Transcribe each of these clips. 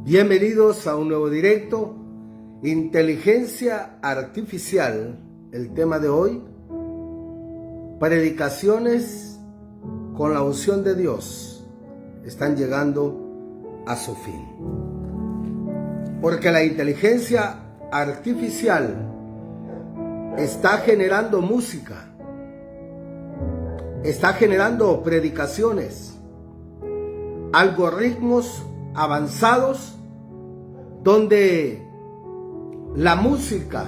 Bienvenidos a un nuevo directo. Inteligencia artificial, el tema de hoy. Predicaciones con la unción de Dios están llegando a su fin. Porque la inteligencia artificial está generando música, está generando predicaciones, algoritmos avanzados donde la música,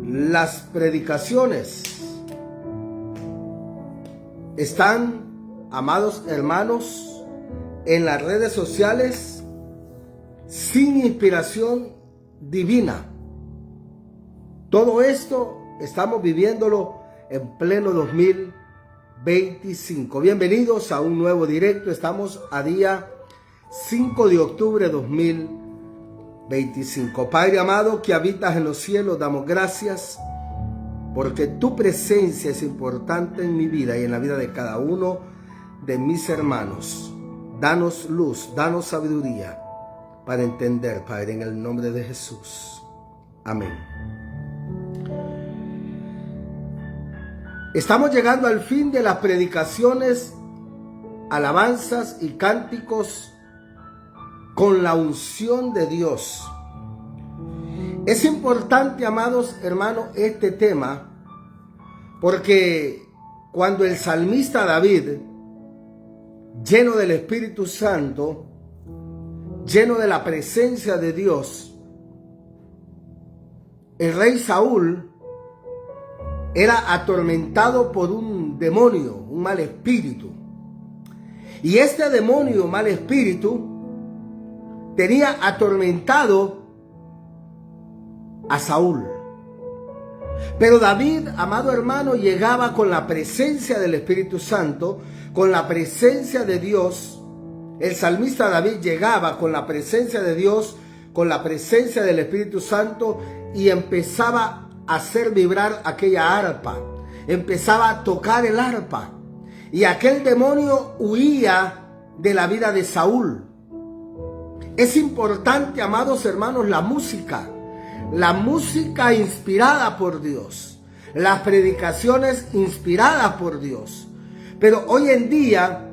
las predicaciones están, amados hermanos, en las redes sociales sin inspiración divina. Todo esto estamos viviéndolo en pleno 2025. Bienvenidos a un nuevo directo. Estamos a día 5 de octubre de 2025. Padre amado que habitas en los cielos, damos gracias porque tu presencia es importante en mi vida y en la vida de cada uno de mis hermanos. Danos luz, danos sabiduría para entender, Padre, en el nombre de Jesús. Amén. Estamos llegando al fin de las predicaciones, alabanzas y cánticos con la unción de Dios. Es importante, amados hermanos, este tema, porque cuando el salmista David, lleno del Espíritu Santo, lleno de la presencia de Dios, el rey Saúl era atormentado por un demonio, un mal espíritu. Y este demonio, mal espíritu, tenía atormentado a Saúl. Pero David, amado hermano, llegaba con la presencia del Espíritu Santo, con la presencia de Dios. El salmista David llegaba con la presencia de Dios, con la presencia del Espíritu Santo, y empezaba a hacer vibrar aquella arpa. Empezaba a tocar el arpa. Y aquel demonio huía de la vida de Saúl. Es importante, amados hermanos, la música inspirada por Dios, las predicaciones inspiradas por Dios. Pero hoy en día,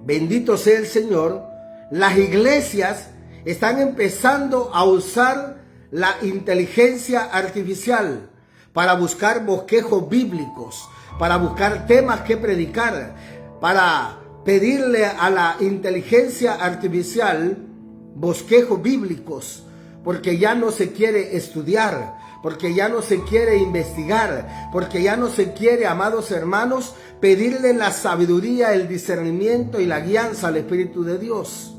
bendito sea el Señor, las iglesias están empezando a usar la inteligencia artificial para buscar bosquejos bíblicos, para buscar temas que predicar, para pedirle a la inteligencia artificial bosquejos bíblicos, porque ya no se quiere estudiar, porque ya no se quiere investigar, porque ya no se quiere, amados hermanos, pedirle la sabiduría, el discernimiento y la guianza al Espíritu de Dios.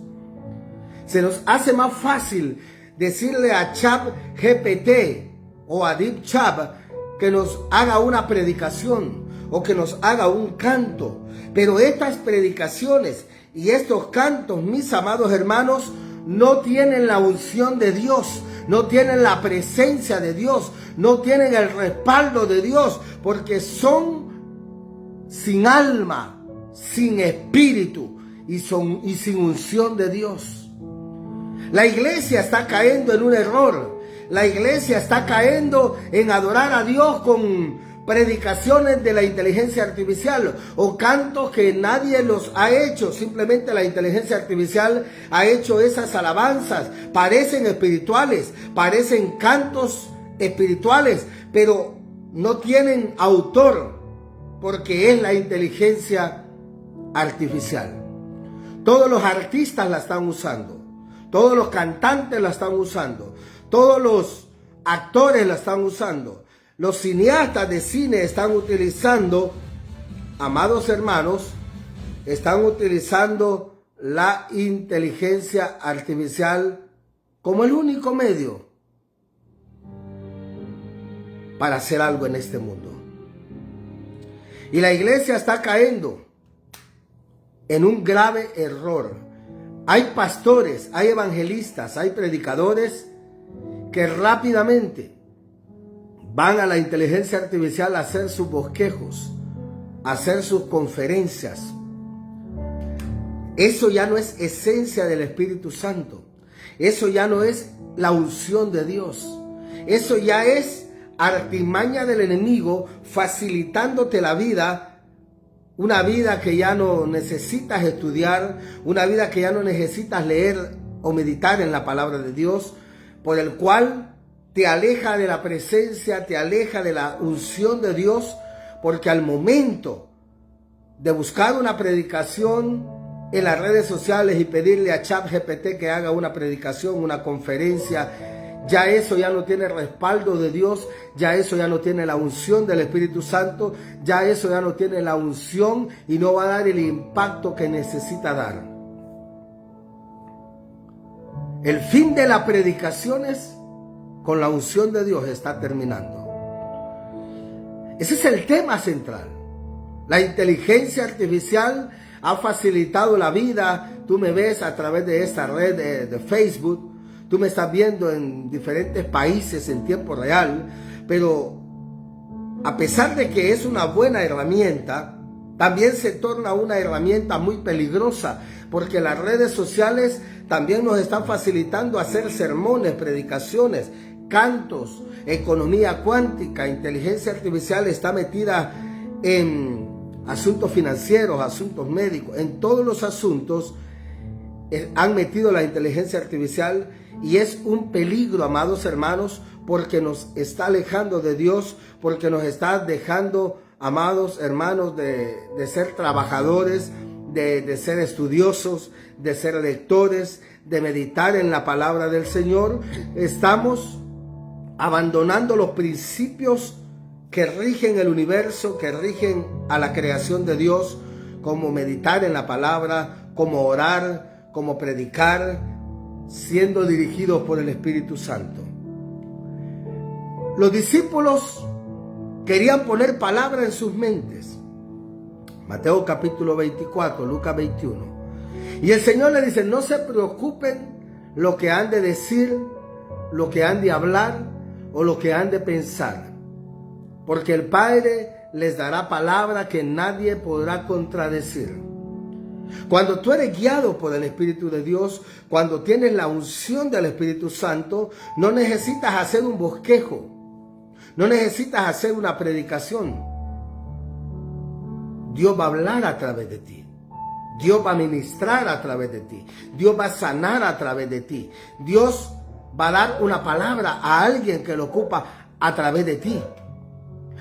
Se nos hace más fácil decirle a ChatGPT o a DeepChat que nos haga una predicación o que nos haga un canto. Pero estas predicaciones y estos cantos, mis amados hermanos, no tienen la unción de Dios, no tienen la presencia de Dios, no tienen el respaldo de Dios, porque son sin alma, sin espíritu y sin unción de Dios. La iglesia está cayendo en un error. La iglesia está cayendo en adorar a Dios con predicaciones de la inteligencia artificial o cantos que nadie los ha hecho. Simplemente la inteligencia artificial ha hecho esas alabanzas. Parecen espirituales, parecen cantos espirituales, pero no tienen autor porque es la inteligencia artificial. Todos los artistas la están usando, todos los cantantes la están usando, todos los actores la están usando. Los cineastas de cine están utilizando, amados hermanos, están utilizando la inteligencia artificial como el único medio para hacer algo en este mundo. Y la iglesia está cayendo en un grave error. Hay pastores, hay evangelistas, hay predicadores que rápidamente van a la inteligencia artificial a hacer sus bosquejos, a hacer sus conferencias. Eso ya no es esencia del Espíritu Santo. Eso ya no es la unción de Dios. Eso ya es artimaña del enemigo facilitándote la vida. Una vida que ya no necesitas estudiar, una vida que ya no necesitas leer o meditar en la palabra de Dios, por el cual te aleja de la presencia, te aleja de la unción de Dios, porque al momento de buscar una predicación en las redes sociales y pedirle a ChatGPT que haga una predicación, una conferencia, ya eso ya no tiene respaldo de Dios, ya eso ya no tiene la unción del Espíritu Santo, ya eso ya no tiene la unción y no va a dar el impacto que necesita dar. El fin de las predicaciones con la unción de Dios está terminando. Ese es el tema central. La inteligencia artificial ha facilitado la vida. Tú me ves a través de esta red de Facebook. Tú me estás viendo en diferentes países en tiempo real. Pero a pesar de que es una buena herramienta, también se torna una herramienta muy peligrosa, porque las redes sociales también nos están facilitando hacer sermones, predicaciones, cantos, economía cuántica, inteligencia artificial está metida en asuntos financieros, asuntos médicos, en todos los asuntos han metido la inteligencia artificial y es un peligro, amados hermanos, porque nos está alejando de Dios, porque nos está dejando, amados hermanos, de ser trabajadores, de ser estudiosos, de ser lectores, de meditar en la palabra del Señor. Estamos abandonando los principios que rigen el universo, que rigen a la creación de Dios, como meditar en la palabra, como orar, como predicar, siendo dirigidos por el Espíritu Santo. Los discípulos querían poner palabra en sus mentes. Mateo capítulo 24, Lucas 21. Y el Señor le dice, no se preocupen lo que han de decir, lo que han de hablar o lo que han de pensar, porque el Padre les dará palabra que nadie podrá contradecir. Cuando tú eres guiado por el Espíritu de Dios, cuando tienes la unción del Espíritu Santo, no necesitas hacer un bosquejo, no necesitas hacer una predicación. Dios va a hablar a través de ti. Dios va a ministrar a través de ti. Dios va a sanar a través de ti. Dios va a dar una palabra a alguien que lo ocupa a través de ti.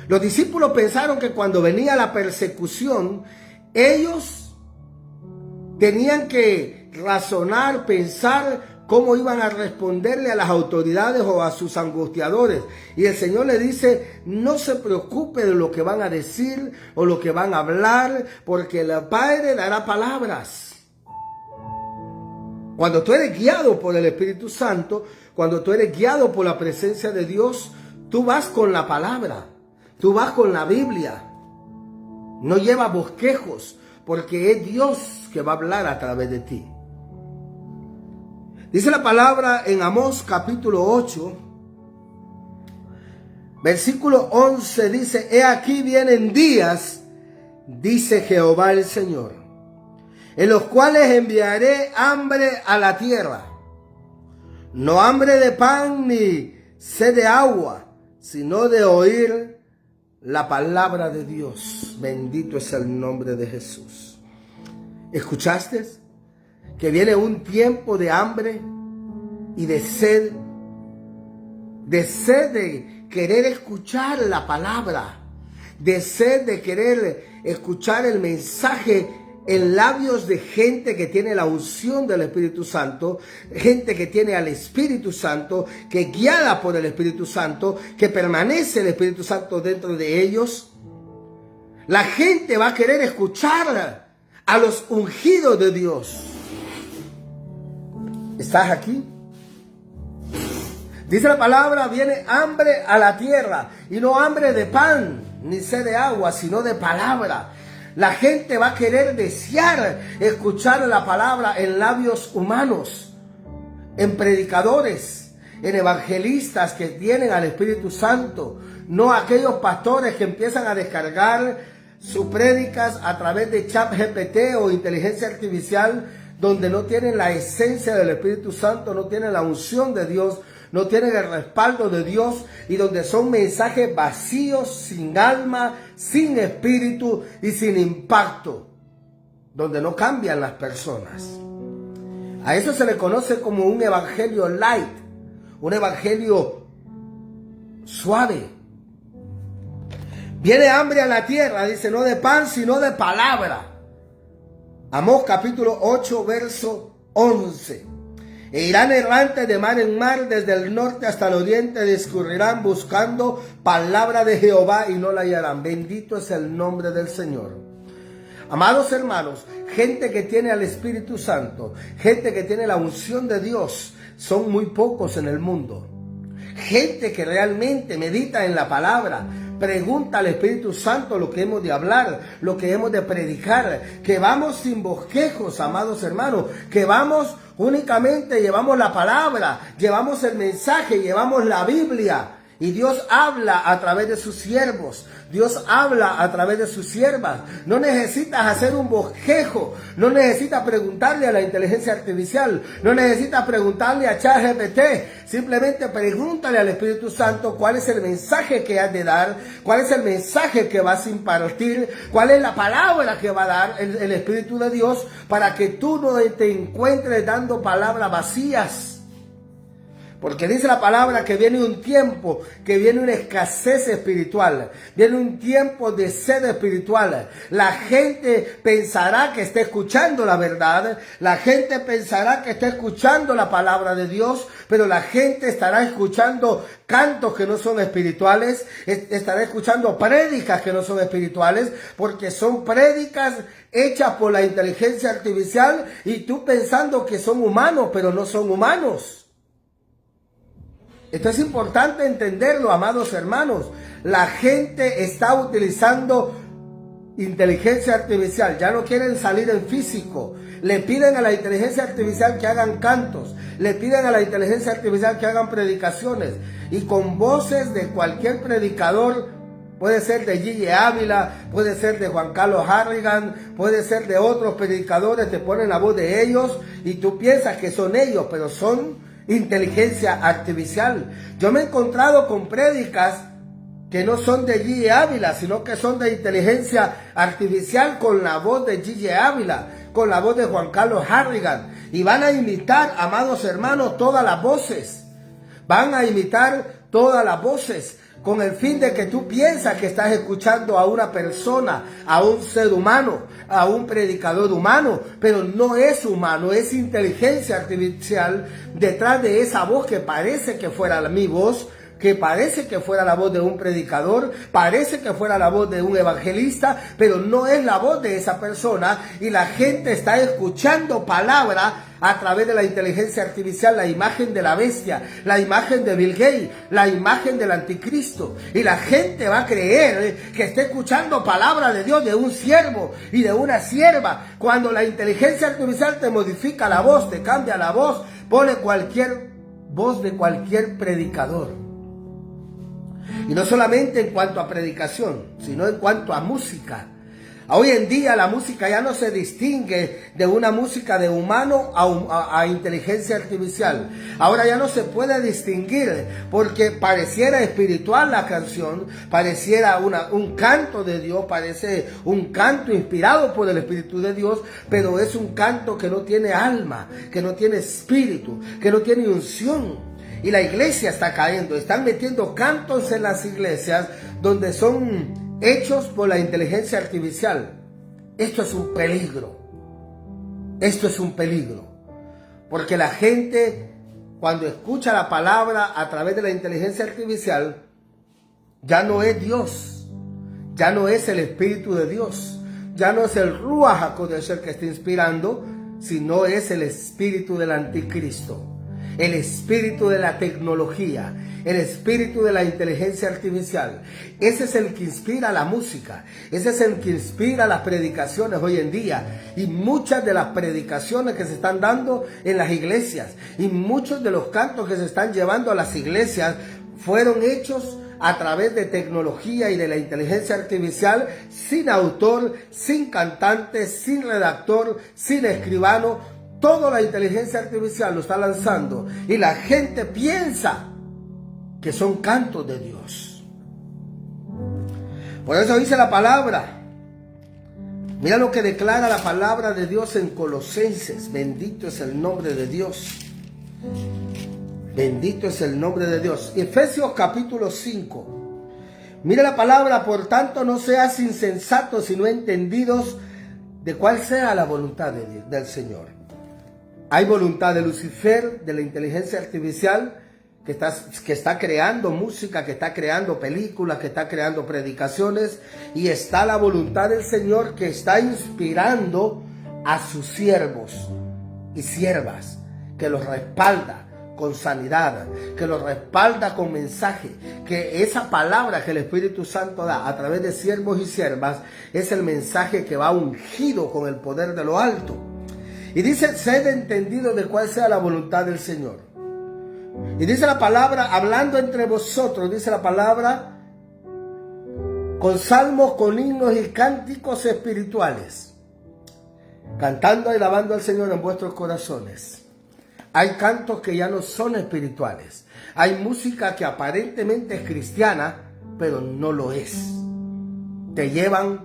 Los discípulos pensaron que cuando venía la persecución, ellos tenían que razonar, pensar cómo iban a responderle a las autoridades o a sus angustiadores. Y el Señor le dice, no se preocupe de lo que van a decir o lo que van a hablar, porque el Padre dará palabras. Cuando tú eres guiado por el Espíritu Santo, cuando tú eres guiado por la presencia de Dios, tú vas con la palabra, tú vas con la Biblia. No llevas bosquejos, porque es Dios que va a hablar a través de ti. Dice la palabra en Amós capítulo 8, versículo 11, dice, he aquí vienen días, dice Jehová el Señor, en los cuales enviaré hambre a la tierra, no hambre de pan ni sed de agua, sino de oír la palabra de Dios. Bendito es el nombre de Jesús. ¿Escuchaste? Que viene un tiempo de hambre y de sed de querer escuchar la palabra, de sed de querer escuchar el mensaje en labios de gente que tiene la unción del Espíritu Santo, gente que tiene al Espíritu Santo, que guiada por el Espíritu Santo, que permanece el Espíritu Santo dentro de ellos. La gente va a querer escuchar a los ungidos de Dios. ¿Estás aquí? Dice la palabra, viene hambre a la tierra, y no hambre de pan, ni sed de agua, sino de palabra. La gente va a querer desear escuchar la palabra en labios humanos, en predicadores, en evangelistas que tienen al Espíritu Santo, no aquellos pastores que empiezan a descargar sus prédicas a través de ChatGPT o inteligencia artificial, donde no tienen la esencia del Espíritu Santo, no tienen la unción de Dios, no tienen el respaldo de Dios, y donde son mensajes vacíos, sin alma, sin espíritu y sin impacto, donde no cambian las personas. A eso se le conoce como un evangelio light, un evangelio suave. Viene hambre a la tierra, dice, no de pan, sino de palabra. Amós capítulo 8, verso 11. E irán errantes de mar en mar, desde el norte hasta el oriente, discurrirán buscando palabra de Jehová y no la hallarán. Bendito es el nombre del Señor. Amados hermanos, gente que tiene al Espíritu Santo, gente que tiene la unción de Dios, son muy pocos en el mundo. Gente que realmente medita en la palabra, pregunta al Espíritu Santo lo que hemos de hablar, lo que hemos de predicar, que vamos sin bosquejos, amados hermanos, que vamos únicamente, llevamos la palabra, llevamos el mensaje, llevamos la Biblia. Y Dios habla a través de sus siervos, Dios habla a través de sus siervas. No necesitas hacer un bosquejo, no necesitas preguntarle a la inteligencia artificial, no necesitas preguntarle a ChatGPT. Simplemente pregúntale al Espíritu Santo cuál es el mensaje que has de dar, cuál es el mensaje que vas a impartir, cuál es la palabra que va a dar el Espíritu de Dios, para que tú no te encuentres dando palabras vacías. Porque dice la palabra que viene un tiempo, que viene una escasez espiritual, viene un tiempo de sed espiritual. La gente pensará que está escuchando la verdad, la gente pensará que está escuchando la palabra de Dios, pero la gente estará escuchando cantos que no son espirituales, estará escuchando prédicas que no son espirituales, porque son prédicas hechas por la inteligencia artificial y tú pensando que son humanos, pero no son humanos. Esto es importante entenderlo, amados hermanos. La gente está utilizando inteligencia artificial. Ya no quieren salir en físico. Le piden a la inteligencia artificial que hagan cantos. Le piden a la inteligencia artificial que hagan predicaciones. Y con voces de cualquier predicador, puede ser de Gigi Ávila, puede ser de Juan Carlos Harrigan, puede ser de otros predicadores, te ponen la voz de ellos y tú piensas que son ellos, pero son inteligencia artificial. Yo me he encontrado con prédicas que no son de Gigi Ávila, sino que son de inteligencia artificial con la voz de Gigi Ávila, con la voz de Juan Carlos Harrigan, y van a imitar, amados hermanos, todas las voces. Van a imitar todas las voces, con el fin de que tú piensas que estás escuchando a una persona, a un ser humano, a un predicador humano, pero no es humano, es inteligencia artificial detrás de esa voz que parece que fuera mi voz, que parece que fuera la voz de un predicador, parece que fuera la voz de un evangelista, pero no es la voz de esa persona, y la gente está escuchando palabra a través de la inteligencia artificial, la imagen de la bestia, la imagen de Bill Gates, la imagen del anticristo, y la gente va a creer que está escuchando palabra de Dios, de un siervo y de una sierva, cuando la inteligencia artificial te modifica la voz, te cambia la voz, pone cualquier voz de cualquier predicador. Y no solamente en cuanto a predicación, sino en cuanto a música. Hoy en día la música ya no se distingue de una música de humano a inteligencia artificial. Ahora ya no se puede distinguir, porque pareciera espiritual la canción, pareciera un canto de Dios, parece un canto inspirado por el Espíritu de Dios, pero es un canto que no tiene alma, que no tiene espíritu, que no tiene unción. Y la iglesia está cayendo, están metiendo cantos en las iglesias donde son hechos por la inteligencia artificial. Esto es un peligro. Esto es un peligro. Porque la gente, cuando escucha la palabra a través de la inteligencia artificial, ya no es Dios, ya no es el Espíritu de Dios, ya no es el Ruach HaKodesh el que está inspirando, sino es el espíritu del anticristo. El espíritu de la tecnología, el espíritu de la inteligencia artificial. Ese es el que inspira la música, ese es el que inspira las predicaciones hoy en día. Y muchas de las predicaciones que se están dando en las iglesias y muchos de los cantos que se están llevando a las iglesias fueron hechos a través de tecnología y de la inteligencia artificial, sin autor, sin cantante, sin redactor, sin escribano. Toda la inteligencia artificial lo está lanzando y la gente piensa que son cantos de Dios. Por eso dice la palabra. Mira lo que declara la palabra de Dios en Colosenses. Bendito es el nombre de Dios. Bendito es el nombre de Dios. Efesios capítulo 5. Mira la palabra: por tanto no seas insensatos, sino entendidos de cuál sea la voluntad del Señor. Hay voluntad de Lucifer, de la inteligencia artificial, que está creando música, que está creando películas, que está creando predicaciones, y está la voluntad del Señor, que está inspirando a sus siervos y siervas, que los respalda con sanidad, que los respalda con mensaje, que esa palabra que el Espíritu Santo da a través de siervos y siervas es el mensaje que va ungido con el poder de lo alto. Y dice: sed entendido de cuál sea la voluntad del Señor. Y dice la palabra: hablando entre vosotros, dice la palabra, con salmos, con himnos y cánticos espirituales, cantando y alabando al Señor en vuestros corazones. Hay cantos que ya no son espirituales. Hay música que aparentemente es cristiana, pero no lo es. Te llevan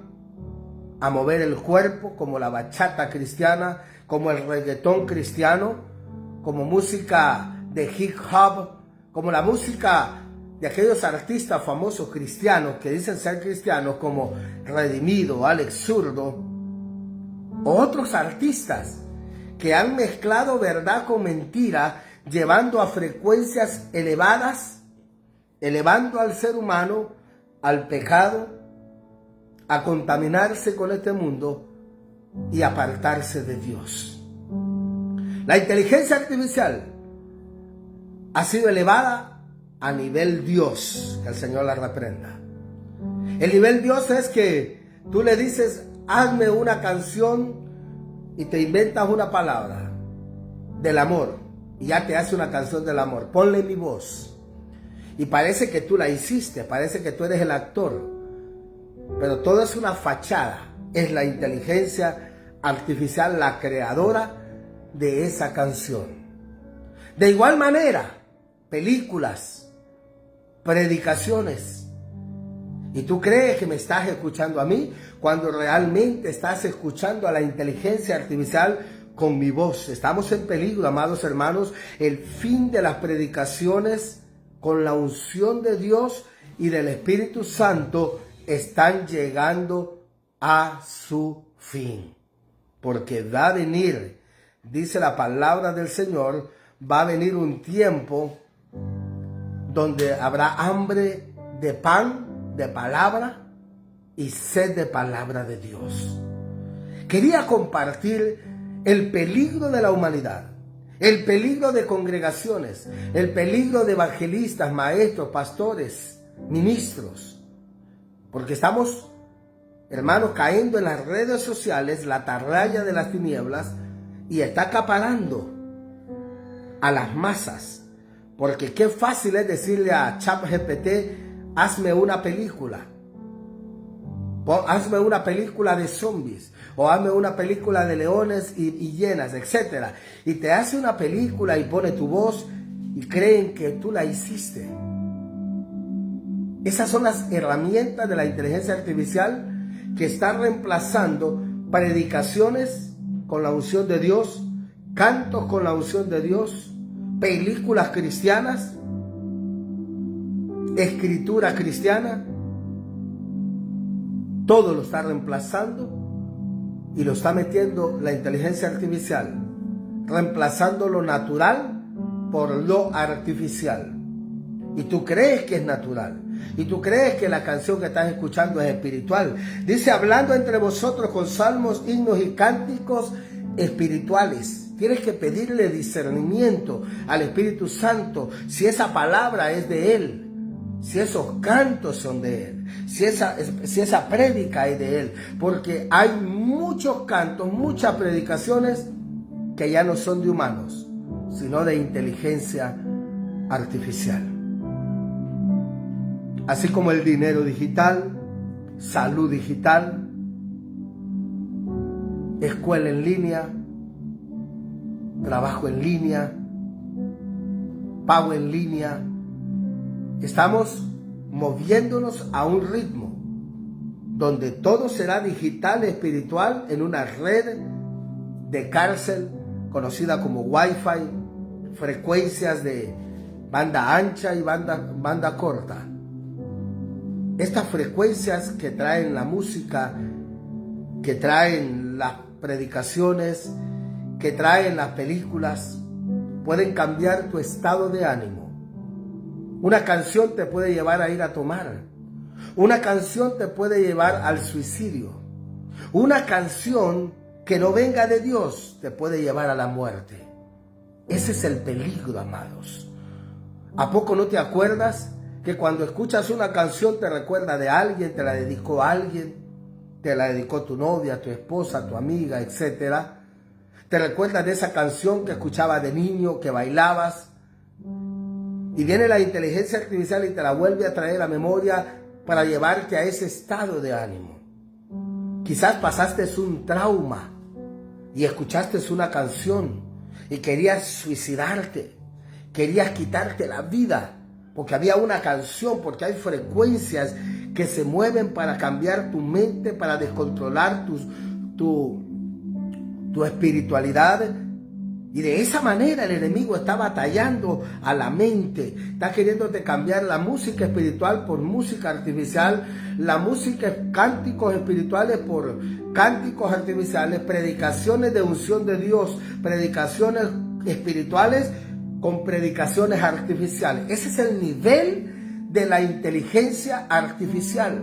a mover el cuerpo, como la bachata cristiana, como el reggaetón cristiano, como música de hip hop, como la música de aquellos artistas famosos cristianos que dicen ser cristianos, como Redimido, Alex Zurdo, o otros artistas que han mezclado verdad con mentira, llevando a frecuencias elevadas, elevando al ser humano al pecado, a contaminarse con este mundo y apartarse de Dios. La inteligencia artificial ha sido elevada a nivel Dios, que el Señor la reprenda. El nivel Dios es que tú le dices: hazme una canción, y te inventas una palabra del amor, y ya te hace una canción del amor. Ponle mi voz. Y parece que tú la hiciste, parece que tú eres el actor, pero todo es una fachada. Es la inteligencia artificial la creadora de esa canción. De igual manera, películas, predicaciones. Y tú crees que me estás escuchando a mí, cuando realmente estás escuchando a la inteligencia artificial con mi voz. Estamos en peligro, amados hermanos. El fin de las predicaciones con la unción de Dios y del Espíritu Santo están llegando a su fin. Porque va a venir, dice la palabra del Señor, va a venir un tiempo donde habrá hambre de pan, de palabra, y sed de palabra de Dios. Quería compartir el peligro de la humanidad, el peligro de congregaciones, el peligro de evangelistas, maestros, pastores, ministros, porque estamos, hermanos, cayendo en las redes sociales, la atarraya de las tinieblas, y está acaparando a las masas, porque qué fácil es decirle a ChatGPT: hazme una película. Hazme una película de zombies, o hazme una película de leones y hienas, etc. Y te hace una película y pone tu voz y creen que tú la hiciste. Esas son las herramientas de la inteligencia artificial que están reemplazando predicaciones con la unción de Dios, cantos con la unción de Dios, películas cristianas, escritura cristiana. Todo lo está reemplazando y lo está metiendo la inteligencia artificial, reemplazando lo natural por lo artificial. Y tú crees que es natural, y tú crees que la canción que estás escuchando es espiritual. Dice: hablando entre vosotros con salmos, himnos y cánticos espirituales. Tienes que pedirle discernimiento al Espíritu Santo si esa palabra es de Él, si esos cantos son de Él, si esa prédica es de Él, porque hay muchos cantos, muchas predicaciones que ya no son de humanos, sino de inteligencia artificial. así como el dinero digital, salud digital, escuela en línea, trabajo en línea, pago en línea. Estamos moviéndonos a un ritmo donde todo será digital, espiritual, en una red de cárcel conocida como Wi-Fi, frecuencias de banda ancha y banda corta. Estas frecuencias que traen la música, que traen las predicaciones, que traen las películas, pueden cambiar tu estado de ánimo. Una canción te puede llevar a ir a tomar. Una canción te puede llevar al suicidio. Una canción que no venga de Dios te puede llevar a la muerte. Ese es el peligro, amados. ¿A poco no te acuerdas que cuando escuchas una canción te recuerda de alguien, te la dedicó a alguien, te la dedicó tu novia, tu esposa, tu amiga, etcétera? Te recuerdas de esa canción que escuchabas de niño, que bailabas, y viene la inteligencia artificial y te la vuelve a traer a memoria para llevarte a ese estado de ánimo. Quizás pasaste un trauma y escuchaste una canción y querías suicidarte, querías quitarte la vida, porque había una canción, porque hay frecuencias que se mueven para cambiar tu mente, para descontrolar tu espiritualidad. Y de esa manera el enemigo está batallando a la mente, está queriéndote cambiar la música espiritual por música artificial, la música, cánticos espirituales por cánticos artificiales, predicaciones de unción de Dios, predicaciones espirituales con predicaciones artificiales. Ese es el nivel de la inteligencia artificial.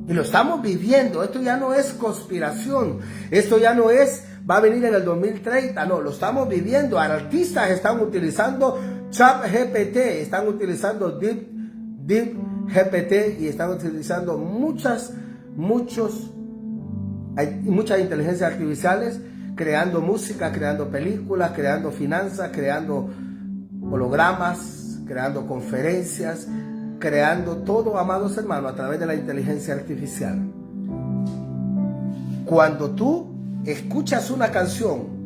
Y lo estamos viviendo. Esto ya no es conspiración. Esto ya no es, va a venir en el 2030. No, lo estamos viviendo. Artistas están utilizando ChatGPT, están utilizando Deep GPT y están utilizando muchas inteligencias artificiales, creando música, creando películas, creando finanzas, creando hologramas, creando conferencias, creando todo, amados hermanos, a través de la inteligencia artificial. Cuando tú escuchas una canción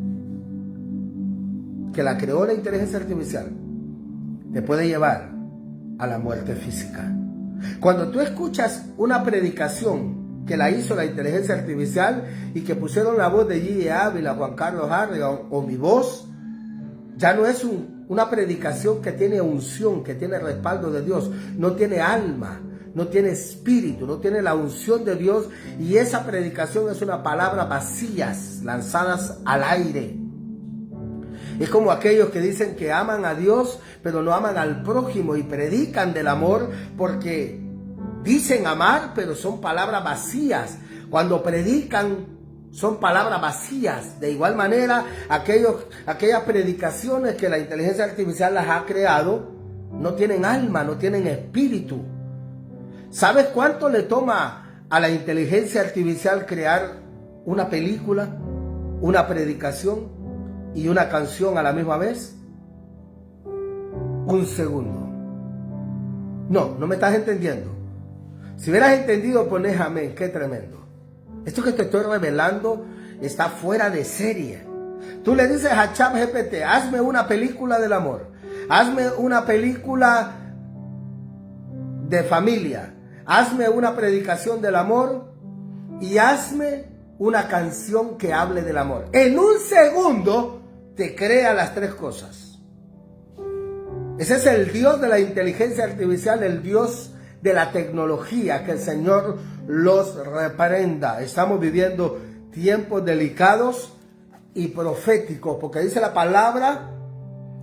que la creó la inteligencia artificial, te puede llevar a la muerte física. Cuando tú escuchas una predicación que la hizo la inteligencia artificial y que pusieron la voz de G.E. Ávila, Juan Carlos Harrigan o mi voz, ya no es una predicación que tiene unción, que tiene respaldo de Dios, no tiene alma, no tiene espíritu, no tiene la unción de Dios, y esa predicación es una palabra vacías, lanzadas al aire. Es como aquellos que dicen que aman a Dios, pero no aman al prójimo y predican del amor porque dicen amar, pero son palabras vacías. Cuando predican son palabras vacías. De igual manera, aquellas predicaciones que la inteligencia artificial las ha creado no tienen alma, no tienen espíritu. ¿Sabes cuánto le toma a la inteligencia artificial crear una película, una predicación y una canción a la misma vez? Un segundo. No me estás entendiendo. Si hubieras entendido, pones amén. Qué tremendo. Esto que te estoy revelando está fuera de serie. Tú le dices a ChatGPT, hazme una película del amor, hazme una película de familia, hazme una predicación del amor y hazme una canción que hable del amor. En un segundo te crea las tres cosas. Ese es el Dios de la inteligencia artificial, el Dios de la tecnología. Que el Señor los reprenda. Estamos viviendo tiempos delicados y proféticos, porque dice la palabra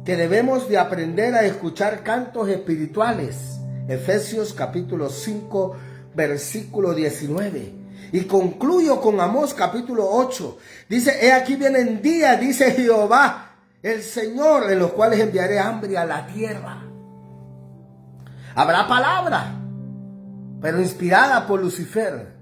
que debemos de aprender a escuchar cantos espirituales. Efesios capítulo 5 versículo 19. Y concluyo con Amós capítulo 8. Dice, he aquí vienen días, dice Jehová el Señor, en los cuales enviaré hambre a la tierra. Habrá palabra, pero inspirada por Lucifer,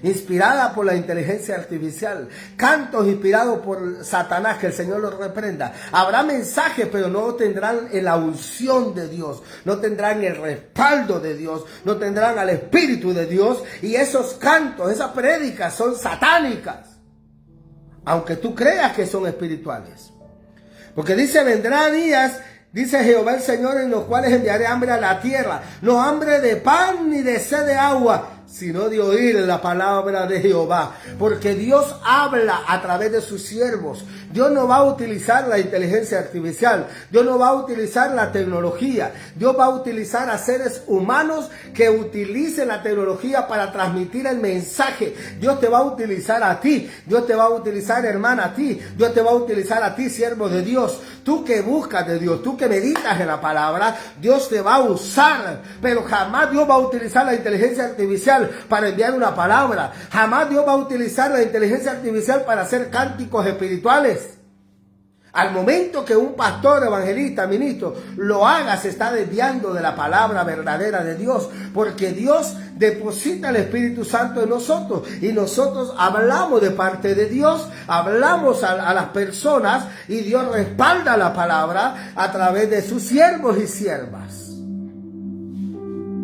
inspirada por la inteligencia artificial, cantos inspirados por Satanás, que el Señor los reprenda. Habrá mensajes, pero no tendrán la unción de Dios, no tendrán el respaldo de Dios, no tendrán al Espíritu de Dios, y esos cantos, esas prédicas son satánicas, aunque tú creas que son espirituales. Porque dice, vendrá días, dice Jehová el Señor, en los cuales enviaré hambre a la tierra, no hambre de pan ni de sed de agua, sino de oír la palabra de Jehová. Porque Dios habla a través de sus siervos. Dios no va a utilizar la inteligencia artificial. Dios no va a utilizar la tecnología. Dios va a utilizar a seres humanos que utilicen la tecnología para transmitir el mensaje. Dios te va a utilizar a ti. Dios te va a utilizar, hermana, a ti. Dios te va a utilizar a ti, siervo de Dios. Tú que buscas de Dios, tú que meditas en la palabra, Dios te va a usar. Pero jamás Dios va a utilizar la inteligencia artificial para enviar una palabra. Jamás Dios va a utilizar la inteligencia artificial para hacer cánticos espirituales. Al momento que un pastor, evangelista, ministro lo haga, se está desviando de la palabra verdadera de Dios, porque Dios deposita el Espíritu Santo en nosotros y nosotros hablamos de parte de Dios, hablamos a las personas, y Dios respalda la palabra a través de sus siervos y siervas.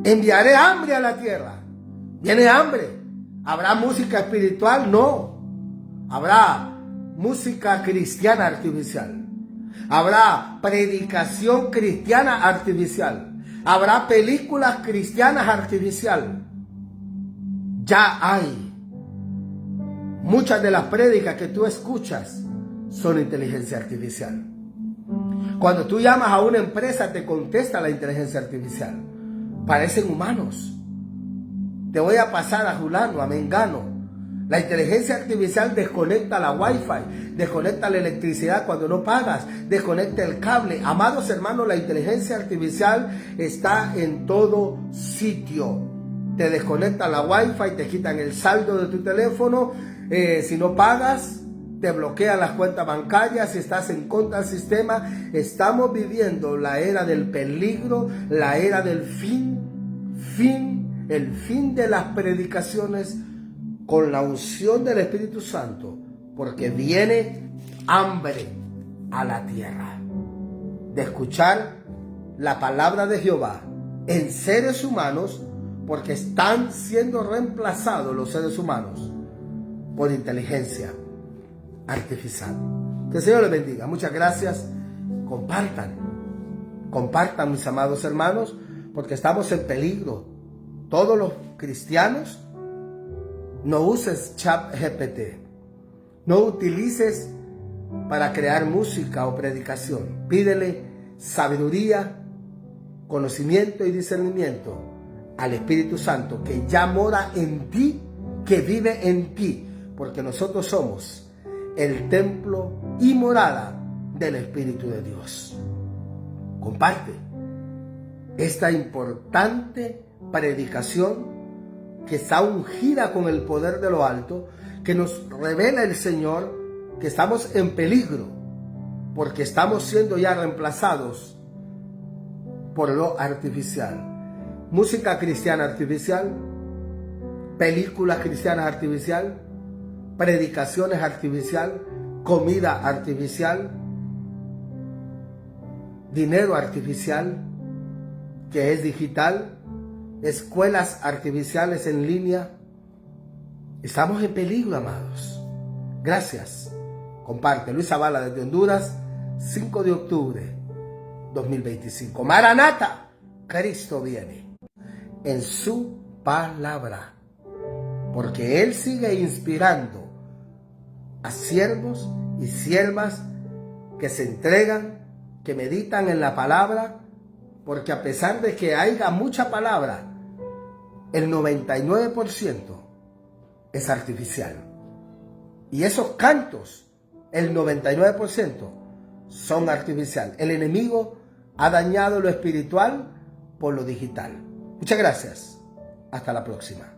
Enviaré hambre a la tierra. ¿Viene hambre? ¿Habrá música espiritual? No. Habrá música cristiana artificial. Habrá predicación cristiana artificial. Habrá películas cristianas artificial. Ya hay. Muchas de las prédicas que tú escuchas son inteligencia artificial. Cuando tú llamas a una empresa, te contesta la inteligencia artificial. Parecen humanos. Te voy a pasar a fulano, a mengano. La inteligencia artificial desconecta la Wi-Fi, desconecta la electricidad cuando no pagas, desconecta el cable. Amados hermanos, la inteligencia artificial está en todo sitio. Te desconecta la Wi-Fi, te quitan el saldo de tu teléfono. Si no pagas, te bloquean las cuentas bancarias. Si estás en contra del sistema, estamos viviendo la era del peligro, la era del el fin de las predicaciones con la unción del Espíritu Santo, porque viene hambre a la tierra de escuchar la palabra de Jehová en seres humanos, porque están siendo reemplazados los seres humanos por inteligencia artificial. Que el Señor les bendiga. Muchas gracias. Compartan, mis amados hermanos, porque estamos en peligro. Todos los cristianos, no uses ChatGPT. No utilices para crear música o predicación. Pídele sabiduría, conocimiento y discernimiento al Espíritu Santo, que ya mora en ti, que vive en ti, porque nosotros somos el templo y morada del Espíritu de Dios. Comparte esta importante predicación que está ungida con el poder de lo alto, que nos revela el Señor que estamos en peligro, porque estamos siendo ya reemplazados por lo artificial. Música cristiana artificial, películas cristianas artificial, predicaciones artificial, comida artificial, dinero artificial, que es digital, escuelas artificiales en línea. Estamos en peligro, amados. Gracias. Comparte. Luis Zavala desde Honduras, 5 de octubre 2025. Maranata, Cristo viene en su palabra, porque Él sigue inspirando a siervos y siervas que se entregan, que meditan en la palabra, porque a pesar de que haya mucha palabra, el 99% es artificial. Y esos cantos, el 99% son artificial. El enemigo ha dañado lo espiritual por lo digital. Muchas gracias. Hasta la próxima.